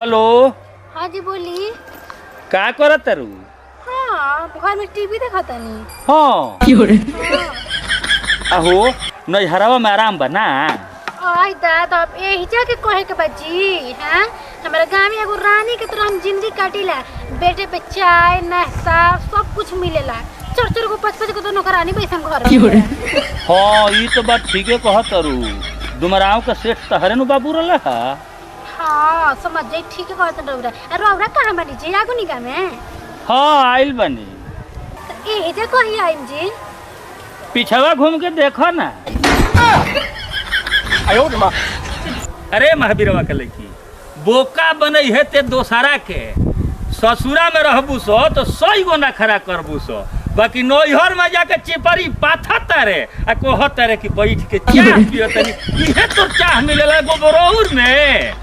Hello. हाँ जी बोली। का करत तारू? हाँ घर में टीवी देखा तनी। हाँ अहो नैहरावा में आराम बा ना? आई दादा अब यही जाके कहे के बाजी हैं। हमारे गाँव में एगो रानी के तरह हम जिंदगी काटिला। बेटे पे चाय नाश्ता सब कुछ मिलेला। चोर को 5-5 को तो नौकरानी पैसा घर में। हाँ ये तो बात ठीक है कहत तारू। डुमराव का सेठ तहरे नु बाबू रहला हा? हाँ समझ जाई ठीक है कहत रौरा। रौरा कहाँ बनी जी आगू निका में? हाँ आइल बनी। यही जा कही आइम जी। पिछवा घूम के देखो ना। आयो माँ। अरे महावीरवा के लड़की बोका बने है ते दोसरा के ससुरा में रहबू सो तो 100 गो ना खड़ा करबू सो। बाकी नैहर में जाके चिपरी पाथा तारे आ कहत तारे कि बैठ के चाह पियो तनी। इहे तो चाह मिलेला गोबरौर में।